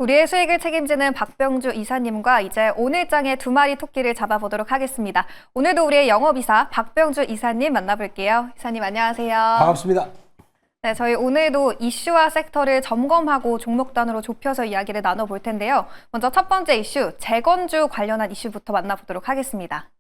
우리의 수익을 책임지는 박병주 이사님과 이제 오늘장의 두 마리 토끼를 잡아보도록 하겠습니다. 오늘도 우리의 영업이사 박병주 이사님 만나볼게요. 이사님 안녕하세요. 반갑습니다. 네, 저희 오늘도 이슈와 섹터를 점검하고 종목 단으로 좁혀서 이야기를 나눠볼 텐데요. 먼저 첫 번째 이슈, 재건주 관련한 이슈부터 만나보도록 하겠습니다.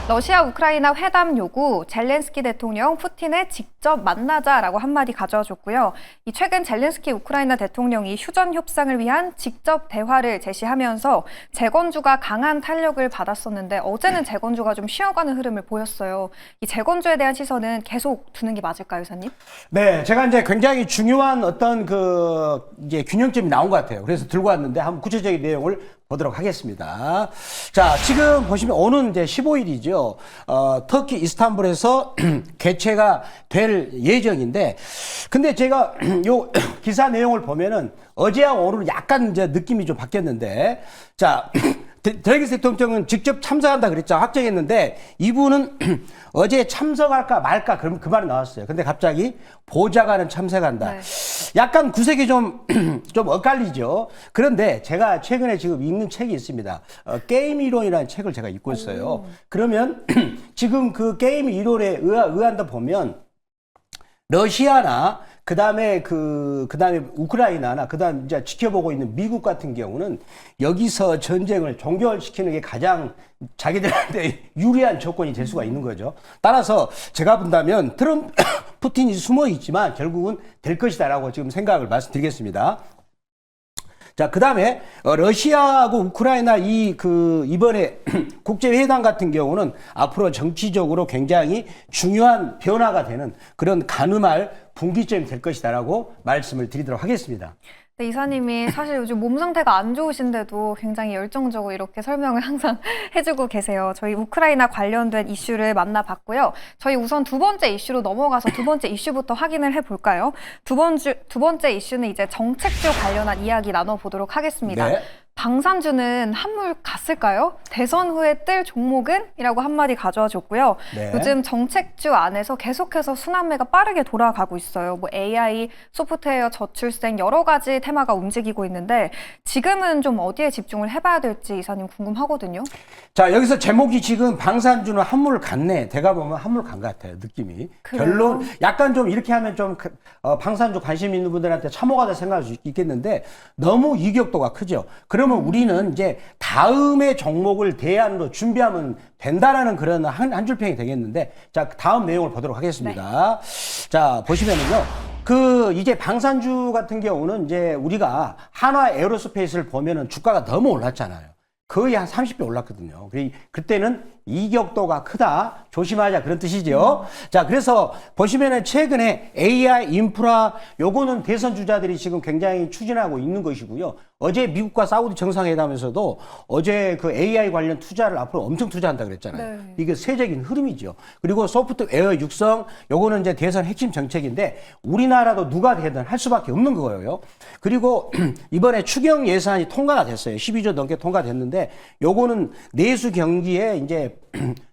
러시아 우크라이나 회담 요구, 젤렌스키 대통령 푸틴을 직접 만나자라고 한마디 가져와 줬고요. 이 최근 젤렌스키 우크라이나 대통령이 휴전 협상을 위한 직접 대화를 제시하면서 재건주가 강한 탄력을 받았었는데 어제는 재건주가 좀 쉬어가는 흐름을 보였어요. 이 재건주에 대한 시선은 계속 두는 게 맞을까요, 이사님? 네, 제가 이제 굉장히 중요한 어떤 이제 균형점이 나온 것 같아요. 그래서 들고 왔는데 한번 구체적인 내용을 보도록 하겠습니다. 자, 지금 보시면 오는 이제 15일이죠. 터키 이스탄불에서 개최가 될 예정인데, 근데 제가 요 기사 내용을 보면은 어제하고 오늘은 약간 이제 느낌이 좀 바뀌었는데, 자, 젤렌스키 대통령은 직접 참석한다 그랬죠. 확정했는데 이분은 어제 참석할까 말까 그럼 그 말이 나왔어요. 근데 갑자기 보좌관은 참석한다. 네. 약간 구색이 좀 엇갈리죠. 그런데 제가 최근에 지금 읽는 책이 있습니다. 게임 이론이라는 책을 제가 읽고 있어요. 그러면 지금 그 게임 이론에 의한다 보면 러시아나 그다음에 우크라이나나 그다음 이제 지켜보고 있는 미국 같은 경우는 여기서 전쟁을 종결시키는 게 가장 자기들한테 유리한 조건이 될 수가 있는 거죠. 따라서 제가 본다면 푸틴이 숨어 있지만 결국은 될 것이다라고 지금 생각을 말씀드리겠습니다. 자, 그 다음에, 러시아하고 우크라이나 이번에 국제회담 같은 경우는 앞으로 정치적으로 굉장히 중요한 변화가 되는 그런 가늠할 분기점이 될 것이다라고 말씀을 드리도록 하겠습니다. 네, 이사님이 사실 요즘 몸 상태가 안 좋으신데도 굉장히 열정적으로 이렇게 설명을 항상 해주고 계세요. 저희 우크라이나 관련된 이슈를 만나봤고요. 저희 우선 두 번째 이슈로 넘어가서 두 번째 이슈부터 확인을 해볼까요? 두 번째 이슈는 이제 정책주 관련한 이야기 나눠보도록 하겠습니다. 네. 방산주는 한물 갔을까요? 대선 후에 뜰 종목은? 이라고 한마디 가져와 줬고요. 네. 요즘 정책주 안에서 계속해서 순환매가 빠르게 돌아가고 있어요. 뭐 AI, 소프트웨어, 저출생 여러 가지 테마가 움직이고 있는데 지금은 좀 어디에 집중을 해봐야 될지 이사님 궁금하거든요. 자, 여기서 제목이 지금 방산주는 한물 갔네. 대가 보면 한물 간 것 같아요. 느낌이. 그래요? 결론 약간 좀 이렇게 하면 좀 방산주 관심 있는 분들한테 참호가다 생각할 수 있겠는데 너무 이격도가 크죠. 그러면 우리는 이제 다음의 종목을 대안으로 준비하면 된다라는 그런 한 줄평이 되겠는데, 자, 다음 내용을 보도록 하겠습니다. 네. 자, 보시면은요. 이제 방산주 같은 경우는 이제 우리가 한화 에어로스페이스를 보면은 주가가 너무 올랐잖아요. 거의 한 30배 올랐거든요. 그때는 이격도가 크다. 조심하자. 그런 뜻이죠. 자, 그래서 보시면은 최근에 AI 인프라 요거는 대선 주자들이 지금 굉장히 추진하고 있는 것이고요. 어제 미국과 사우디 정상회담에서도 어제 그 AI 관련 투자를 앞으로 엄청 투자한다 그랬잖아요. 네. 이게 세적인 흐름이죠. 그리고 소프트웨어 육성 요거는 이제 대선 핵심 정책인데 우리나라도 누가 되든 할 수밖에 없는 거예요. 그리고 이번에 추경 예산이 통과가 됐어요. 12조 넘게 통과됐는데 요거는 내수 경기에 이제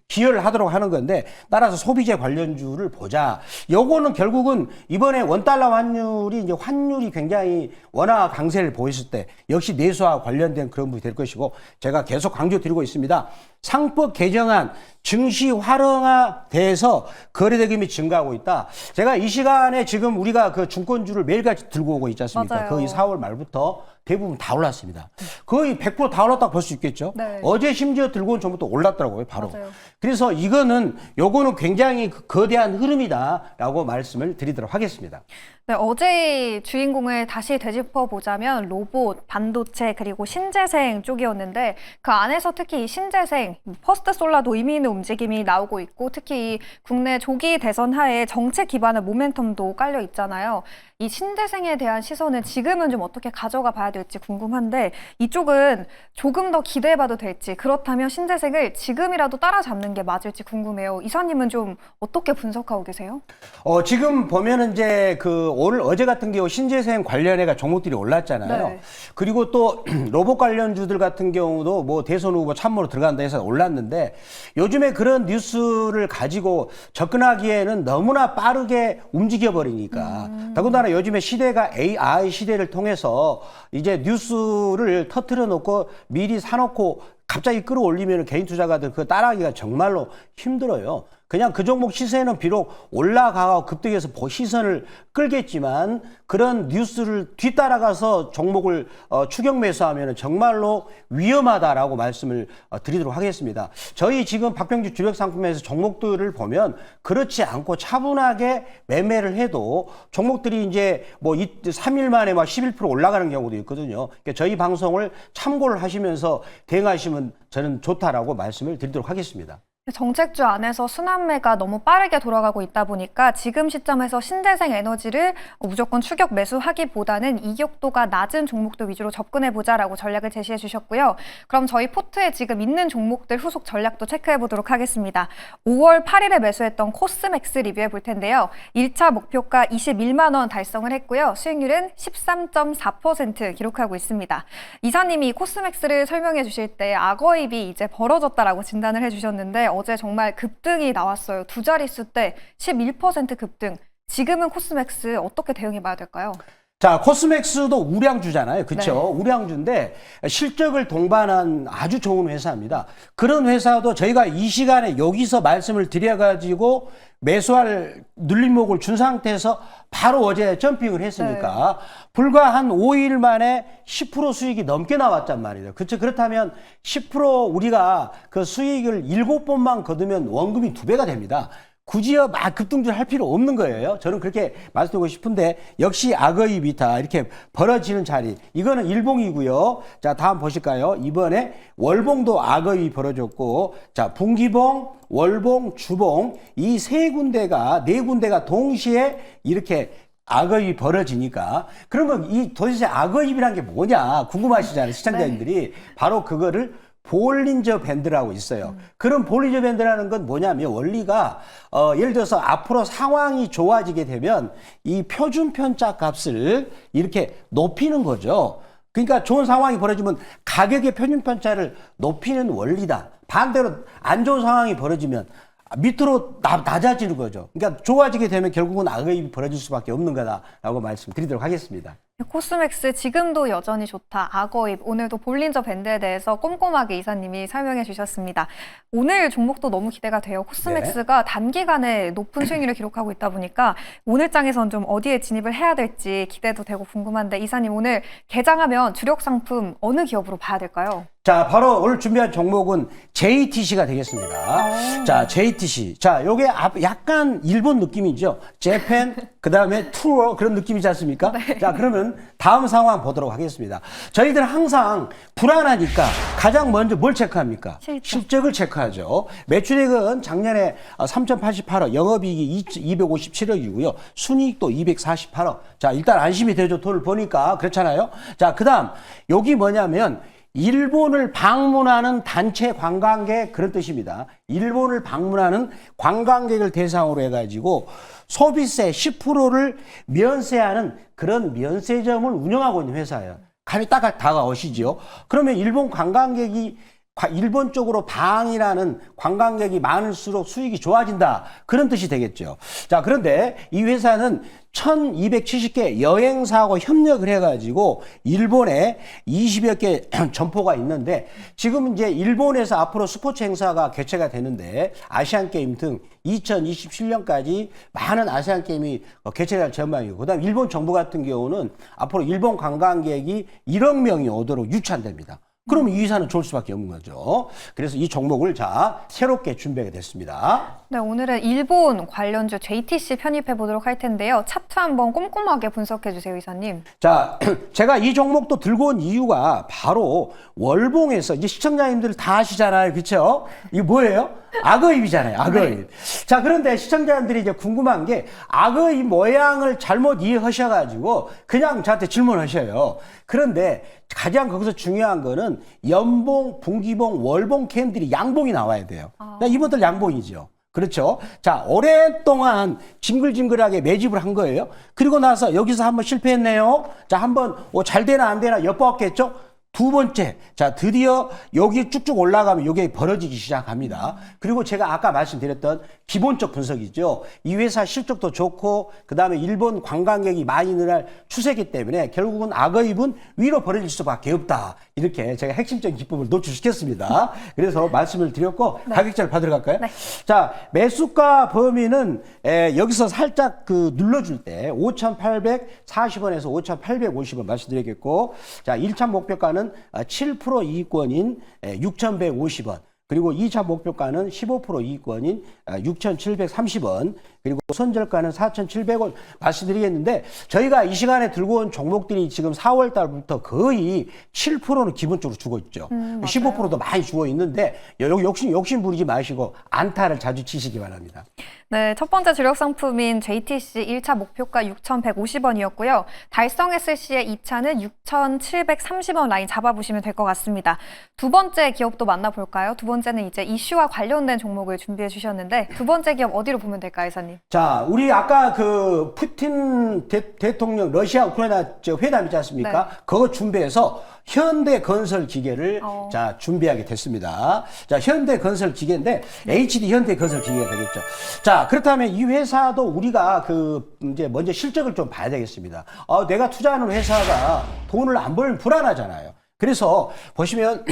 기여를 하도록 하는 건데 따라서 소비재 관련주를 보자. 요거는 결국은 이번에 원달러 환율이 이제 환율이 굉장히 원화 강세를 보였을 때 역시 내수와 관련된 그런 부분이 될 것이고 제가 계속 강조드리고 있습니다. 상법 개정안 증시 활성화돼서 거래대금이 증가하고 있다. 제가 이 시간에 지금 우리가 그 증권주를 매일같이 들고 오고 있지 않습니까? 맞아요. 거의 4월 말부터 대부분 다 올랐습니다. 거의 100%다 올랐다고 볼 수 있겠죠. 네. 어제 심지어 들고 온 종목도 올랐더라고요, 바로. 맞아요. 그래서 요거는 굉장히 거대한 흐름이다라고 말씀을 드리도록 하겠습니다. 네, 어제의 주인공을 다시 되짚어 보자면 로봇, 반도체, 그리고 신재생 쪽이었는데 그 안에서 특히 이 신재생, 퍼스트솔라도 의미 있는 움직임이 나오고 있고 특히 이 국내 조기 대선 하에 정책 기반의 모멘텀도 깔려 있잖아요. 이 신재생에 대한 시선은 지금은 좀 어떻게 가져가 봐야 될지 궁금한데 이쪽은 조금 더 기대해봐도 될지 그렇다면 신재생을 지금이라도 따라잡는 게 맞을지 궁금해요. 이사님은 좀 어떻게 분석하고 계세요? 지금 보면은 이제 오늘 어제 같은 경우 신재생 관련해가 종목들이 올랐잖아요. 네. 그리고 또 로봇 관련주들 같은 경우도 뭐 대선 후보 참모로 들어간다 해서 올랐는데 요즘에 그런 뉴스를 가지고 접근하기에는 너무나 빠르게 움직여 버리니까 더군다나 요즘에 시대가 AI 시대를 통해서 이제 뉴스를 터트려 놓고 미리 사놓고 갑자기 끌어올리면 개인 투자가들 그거 따라하기가 정말로 힘들어요. 그냥 그 종목 시세는 비록 올라가고 급등해서 시선을 끌겠지만 그런 뉴스를 뒤따라가서 종목을 추격 매수하면 정말로 위험하다라고 말씀을 드리도록 하겠습니다. 저희 지금 박병주 주력 상품에서 종목들을 보면 그렇지 않고 차분하게 매매를 해도 종목들이 이제 뭐 3일 만에 막 11% 올라가는 경우도 있거든요. 그러니까 저희 방송을 참고를 하시면서 대응하시면 저는 좋다라고 말씀을 드리도록 하겠습니다. 정책주 안에서 순환매가 너무 빠르게 돌아가고 있다 보니까 지금 시점에서 신재생 에너지를 무조건 추격 매수하기보다는 이격도가 낮은 종목들 위주로 접근해보자라고 전략을 제시해 주셨고요. 그럼 저희 포트에 지금 있는 종목들 후속 전략도 체크해 보도록 하겠습니다. 5월 8일에 매수했던 코스맥스 리뷰해 볼 텐데요. 1차 목표가 21만 원 달성을 했고요. 수익률은 13.4% 기록하고 있습니다. 이사님이 코스맥스를 설명해 주실 때 악어입이 이제 벌어졌다라고 진단을 해 주셨는데 어제 정말 급등이 나왔어요. 두 자릿수 때 11% 급등. 지금은 코스맥스 어떻게 대응해 봐야 될까요? 자, 코스맥스도 우량주잖아요. 그렇죠? 네. 우량주인데 실적을 동반한 아주 좋은 회사입니다. 그런 회사도 저희가 이 시간에 여기서 말씀을 드려가지고 매수할 눌림목을 준 상태에서 바로 어제 점핑을 했으니까 불과 한 5일 만에 10% 수익이 넘게 나왔단 말이에요. 그렇죠? 그렇다면 10% 우리가 그 수익을 7번만 거두면 원금이 2배가 됩니다. 굳이요 막 급등줄 할 필요 없는 거예요. 저는 그렇게 말씀드리고 싶은데 역시 악어입이다 이렇게 벌어지는 자리 이거는 일봉이고요. 자 다음 보실까요? 이번에 월봉도 악어입이 벌어졌고 자 분기봉, 월봉, 주봉 이 네 군데가 동시에 이렇게 악어입이 벌어지니까 그러면 이 도대체 악어입이란 게 뭐냐 궁금하시잖아요 시청자님들이. 바로 그거를 볼린저 밴드라고 있어요. 그런 볼린저 밴드라는 건 뭐냐면 원리가 예를 들어서 앞으로 상황이 좋아지게 되면 이 표준 편차 값을 이렇게 높이는 거죠. 그러니까 좋은 상황이 벌어지면 가격의 표준 편차를 높이는 원리다. 반대로 안 좋은 상황이 벌어지면 밑으로 낮아지는 거죠. 그러니까 좋아지게 되면 결국은 악어입이 벌어질 수밖에 없는 거다라고 말씀드리도록 하겠습니다. 코스맥스 지금도 여전히 좋다. 악어입. 오늘도 볼린저 밴드에 대해서 꼼꼼하게 이사님이 설명해 주셨습니다. 오늘 종목도 너무 기대가 돼요. 코스맥스가 단기간에 높은 수익률을 기록하고 있다 보니까 오늘 장에선 좀 어디에 진입을 해야 될지 기대도 되고 궁금한데 이사님 오늘 개장하면 주력 상품 어느 기업으로 봐야 될까요? 자, 바로 오늘 준비한 종목은 JTC가 되겠습니다. 자, JTC. 자, 요게 약간 일본 느낌이죠. 재팬, 그 다음에 투어 그런 느낌이지 않습니까? 네. 자, 그러면 다음 상황 보도록 하겠습니다. 저희들은 항상 불안하니까 가장 먼저 뭘 체크합니까? 실적을 체크하죠. 매출액은 작년에 3,088억, 영업이익이 257억이고요. 순이익도 248억. 자, 일단 안심이 되죠. 돈을 버니까. 그렇잖아요. 자, 그 다음, 여기 뭐냐면, 일본을 방문하는 단체 관광객 그런 뜻입니다. 일본을 방문하는 관광객을 대상으로 해가지고 소비세 10%를 면세하는 그런 면세점을 운영하고 있는 회사예요. 감이 딱 다가오시죠. 그러면 일본 관광객이 일본 쪽으로 방이라는 관광객이 많을수록 수익이 좋아진다. 그런 뜻이 되겠죠. 자, 그런데 이 회사는 1270개 여행사하고 협력을 해가지고 일본에 20여 개 점포가 있는데 지금 이제 일본에서 앞으로 스포츠 행사가 개최가 되는데 아시안게임 등 2027년까지 많은 아시안게임이 개최될 전망이고 그다음 일본 정부 같은 경우는 앞으로 일본 관광객이 1억 명이 오도록 유치한답니다. 그럼 이 회사는 좋을 수밖에 없는 거죠. 그래서 이 종목을 자 새롭게 준비하게 됐습니다. 네, 오늘은 일본 관련주 JTC 편입해 보도록 할 텐데요. 차트 한번 꼼꼼하게 분석해 주세요, 이사님. 자, 제가 이 종목도 들고 온 이유가 바로 월봉에서 이제 시청자님들 다 아시잖아요. 그렇죠? 이게 뭐예요? 악어입이잖아요. 악어입. 네. 자, 그런데 시청자님들이 이제 궁금한 게 악어입 모양을 잘못 이해하셔가지고 그냥 저한테 질문하셔요. 그런데 가장 거기서 중요한 거는 연봉, 분기봉, 월봉 캔들이 양봉이 나와야 돼요. 이분들 양봉이죠. 그렇죠. 자, 오랫동안 징글징글하게 매집을 한 거예요. 그리고 나서 여기서 한번 실패했네요. 자, 한번 잘 되나 안 되나 엿보았겠죠? 두 번째, 자, 드디어 여기 쭉쭉 올라가면 이게 벌어지기 시작합니다. 그리고 제가 아까 말씀드렸던 기본적 분석이죠. 이 회사 실적도 좋고, 그 다음에 일본 관광객이 많이 늘어날 추세이기 때문에 결국은 악어입은 위로 벌어질 수밖에 없다. 이렇게 제가 핵심적인 기법을 노출시켰습니다. 그래서 말씀을 드렸고, 네. 가격자를 받으러 갈까요? 네. 자, 매수가 범위는 여기서 살짝 눌러줄 때 5,840원에서 5,850원 말씀드리겠고, 자, 1차 목표가는 7% 이익권인 6,150원. 그리고 2차 목표가는 15% 이익권인 6,730원. 그리고 손절가는 4,700원 말씀드리겠는데, 저희가 이 시간에 들고 온 종목들이 지금 4월 달부터 거의 7%는 기본적으로 주고 있죠. 15%도 많이 주고 있는데, 욕심 부리지 마시고 안타를 자주 치시기 바랍니다. 네, 첫 번째 주력 상품인 JTC 1차 목표가 6,150원이었고요. 달성했을 시에 2차는 6,730원 라인 잡아보시면 될 것 같습니다. 두 번째 기업도 만나볼까요? 두 번째는 이제 이슈와 관련된 종목을 준비해 주셨는데, 두 번째 기업 어디로 보면 될까요, 이사님? 자, 우리 아까 푸틴 대통령 러시아 우크라이나 회담 있지 않습니까? 네. 그거 준비해서 현대건설기계를 자, 준비하게 됐습니다. 자, 현대건설기계인데 HD 현대건설기계가 되겠죠. 자, 그렇다면 이 회사도 우리가 이제 먼저 실적을 좀 봐야 되겠습니다. 내가 투자하는 회사가 돈을 안 벌면 불안하잖아요. 그래서 보시면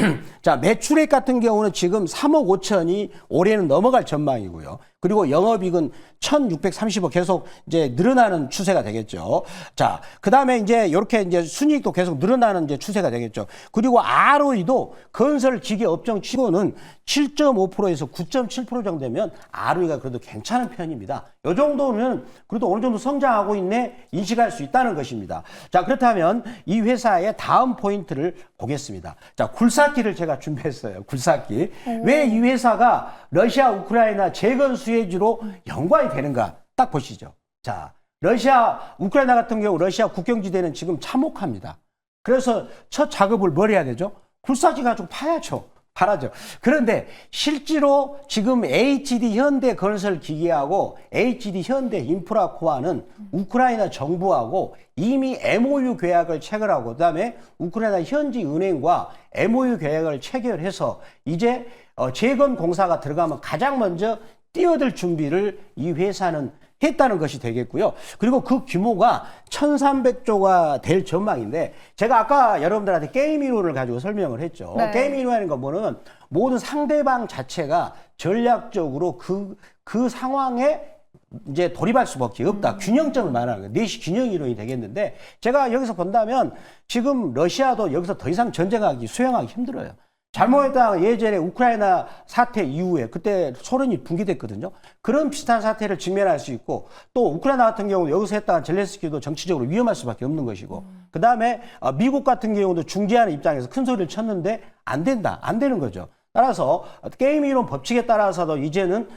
자, 매출액 같은 경우는 지금 3억 5천이 올해는 넘어갈 전망이고요. 그리고 영업이익은 1,630억 계속 이제 늘어나는 추세가 되겠죠. 자, 그다음에 이제 이렇게 이제 순이익도 계속 늘어나는 이제 추세가 되겠죠. 그리고 ROE도 건설 기계 업종 치고는 7.5%에서 9.7% 정도 되면 ROE가 그래도 괜찮은 편입니다. 이 정도면 그래도 어느 정도 성장하고 있네 인식할 수 있다는 것입니다. 자, 그렇다면 이 회사의 다음 포인트를 보겠습니다. 자, 굴삭기를 제가 준비했어요. 굴삭기. 왜 이 회사가 러시아 우크라이나 재건 수혜지로 연관이 되는가 딱 보시죠. 자, 러시아 우크라이나 같은 경우 러시아 국경지대는 지금 참혹합니다. 그래서 첫 작업을 뭘 해야 되죠? 굴삭기 가지고 파야죠. 팔아죠. 그런데 실제로 지금 HD 현대건설기계하고 HD 현대인프라코어는 우크라이나 정부하고 이미 MOU 계약을 체결하고 그다음에 우크라이나 현지 은행과 MOU 계약을 체결해서 이제 재건 공사가 들어가면 가장 먼저 뛰어들 준비를 이 회사는 했다는 것이 되겠고요. 그리고 그 규모가 1,300조가 될 전망인데, 제가 아까 여러분들한테 게임 이론을 가지고 설명을 했죠. 네. 게임 이론이라는 건 뭐는 모든 상대방 자체가 전략적으로 그 상황에 이제 돌입할 수밖에 없다. 균형점을 말하는 거예요. 내시 균형 이론이 되겠는데, 제가 여기서 본다면 지금 러시아도 여기서 더 이상 전쟁하기, 수행하기 힘들어요. 잘못했다 예전에 우크라이나 사태 이후에 그때 소련이 붕괴됐거든요. 그런 비슷한 사태를 직면할 수 있고, 또 우크라이나 같은 경우 여기서 했다가 젤렌스키도 정치적으로 위험할 수밖에 없는 것이고, 그 다음에 미국 같은 경우도 중재하는 입장에서 큰 소리를 쳤는데 안 된다, 안 되는 거죠. 따라서 게임 이론 법칙에 따라서도 이제는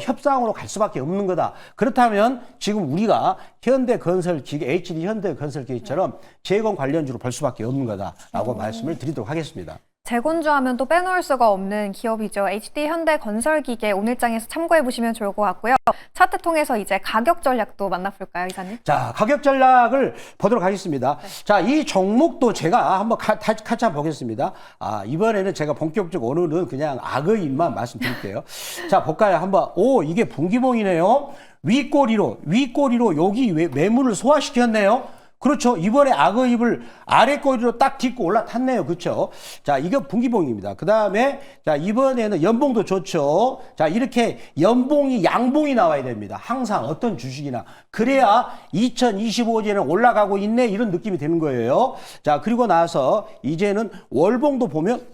협상으로 갈 수밖에 없는 거다. 그렇다면 지금 우리가 현대건설기계, HD 현대건설기계처럼 재건 관련주로 볼 수밖에 없는 거다라고 말씀을 드리도록 하겠습니다. 재건주하면 또 빼놓을 수가 없는 기업이죠. HD 현대건설기계 오늘장에서 참고해 보시면 좋을 것 같고요. 차트 통해서 이제 가격 전략도 만나볼까요, 이사님? 자, 가격 전략을 보도록 하겠습니다. 네. 자, 이 종목도 제가 한번 같이 한번 보겠습니다. 이번에는 제가 본격적으로 오늘은 그냥 악의인만 말씀드릴게요. 자, 볼까요? 한번. 이게 분기봉이네요. 윗꼬리로 여기 매물을 소화시켰네요. 그렇죠. 이번에 악어입을 아래 꼬리로 딱 딛고 올라탔네요. 그렇죠. 자, 이거 분기봉입니다. 그 다음에 자, 이번에는 연봉도 좋죠. 자, 이렇게 연봉이 양봉이 나와야 됩니다. 항상 어떤 주식이나. 그래야 2025년에 올라가고 있네 이런 느낌이 드는 거예요. 자, 그리고 나서 이제는 월봉도 보면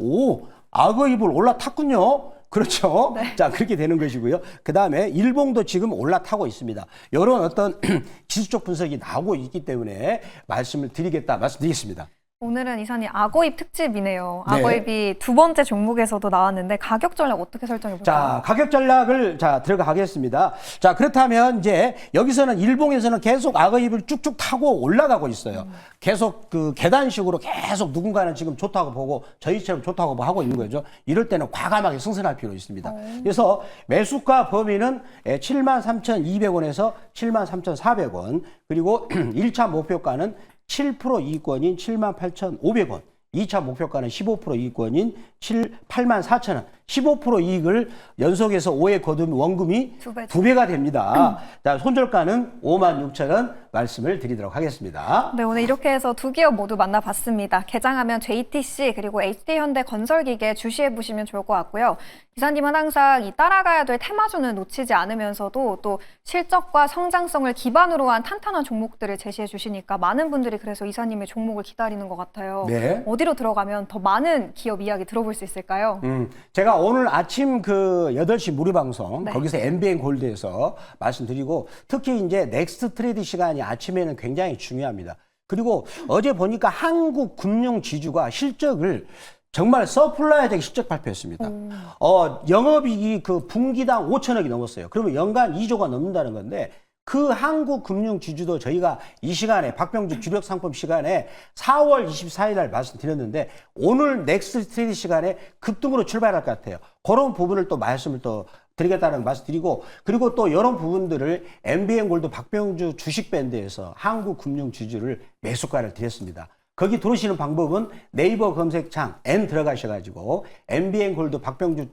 악어입을 올라탔군요. 그렇죠. 네. 자, 그렇게 되는 것이고요. 그 다음에 일봉도 지금 올라타고 있습니다. 이런 어떤 지수적 분석이 나오고 있기 때문에 말씀드리겠습니다. 오늘은 이사님 악어입 특집이네요. 네. 악어입이 두 번째 종목에서도 나왔는데 가격 전략 어떻게 설정해 볼까요? 자, 가격 전략을 들어가겠습니다. 자, 그렇다면 이제 여기서는 일봉에서는 계속 악어입을 쭉쭉 타고 올라가고 있어요. 계속 그 계단식으로 계속 누군가는 지금 좋다고 보고 저희처럼 좋다고 하고 있는 거죠. 이럴 때는 과감하게 승선할 필요 있습니다. 그래서 매수가 범위는 73,200원에서 73,400원, 그리고 1차 목표가는 7% 이익권인 78,500원, 2차 목표가는 15% 이익권인 84,000원, 15% 이익을 연속해서 5회 거두면 원금이 두 배. 2배가 됩니다. 자, 손절가는 56,000원 말씀을 드리도록 하겠습니다. 네, 오늘 이렇게 해서 두 기업 모두 만나봤습니다. 개장하면 JTC 그리고 HD현대 건설기계 주시해 보시면 좋을 것 같고요. 기사님은 항상 이 따라가야 될 테마주는 놓치지 않으면서도 또 실적과 성장성을 기반으로 한 탄탄한 종목들을 제시해 주시니까 많은 분들이 그래서 이사님의 종목을 기다리는 것 같아요. 네. 어디로 들어가면 더 많은 기업 이야기 들어볼 수 있을까요? 제가 오늘 아침 그 8시 무료방송, 네. 거기서 MBN 골드에서 말씀드리고, 특히 이제 넥스트 트레이드 시간이 아침에는 굉장히 중요합니다. 그리고 어제 보니까 한국 금융 지주가 실적을 정말 서플라이즈하게 실적 발표했습니다. 영업이익이 그 분기당 5천억이 넘었어요. 그러면 연간 2조가 넘는다는 건데, 그 한국 금융 지주도 저희가 이 시간에 박병주 주력 상품 시간에 4월 24일 날 말씀드렸는데, 오늘 넥스트 트레이드 시간에 급등으로 출발할 것 같아요. 그런 부분을 또 말씀을 또 드리겠다는 말씀 드리고, 그리고 또 이런 부분들을 MBN 골드 박병주 주식 밴드에서 한국 금융 지주를 매수가를 드렸습니다. 거기 들어오시는 방법은 네이버 검색창 N 들어가셔가지고 MBN 골드 박병주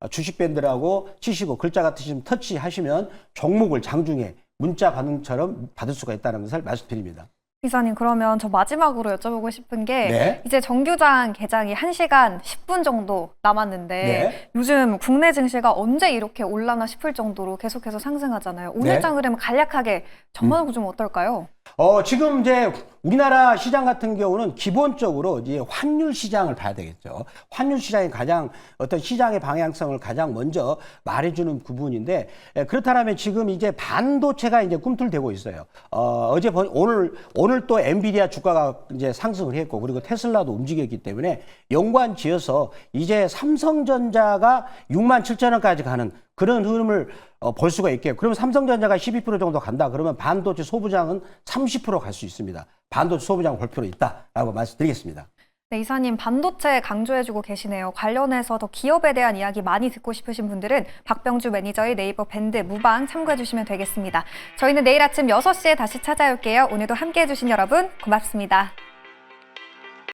주식 밴드라고 치시고 글자 같으시면 터치하시면 종목을 장중에 문자 반응처럼 받을 수가 있다는 것을 말씀드립니다. 이사님, 그러면 저 마지막으로 여쭤보고 싶은 게 네. 이제 정규장 개장이 1시간 10분 정도 남았는데 네. 요즘 국내 증시가 언제 이렇게 올라나 싶을 정도로 계속해서 상승하잖아요. 오늘 네. 장 흐름 간략하게 전망하고 좀 어떨까요? 지금 이제 우리나라 시장 같은 경우는 기본적으로 이제 환율 시장을 봐야 되겠죠. 환율 시장이 가장 어떤 시장의 방향성을 가장 먼저 말해주는 부분인데, 그렇다면 지금 이제 반도체가 이제 꿈틀대고 있어요. 오늘 또 엔비디아 주가가 이제 상승을 했고, 그리고 테슬라도 움직였기 때문에 연관 지어서 이제 삼성전자가 67,000원까지 가는 그런 흐름을 볼 수가 있게요. 그러면 삼성전자가 12% 정도 간다. 그러면 반도체 소부장은 30% 갈 수 있습니다. 반도체 소부장 볼 필요 있다라고 말씀드리겠습니다. 네, 이사님 반도체 강조해주고 계시네요. 관련해서 더 기업에 대한 이야기 많이 듣고 싶으신 분들은 박병주 매니저의 네이버 밴드 무방 참고해주시면 되겠습니다. 저희는 내일 아침 6시에 다시 찾아올게요. 오늘도 함께해주신 여러분 고맙습니다.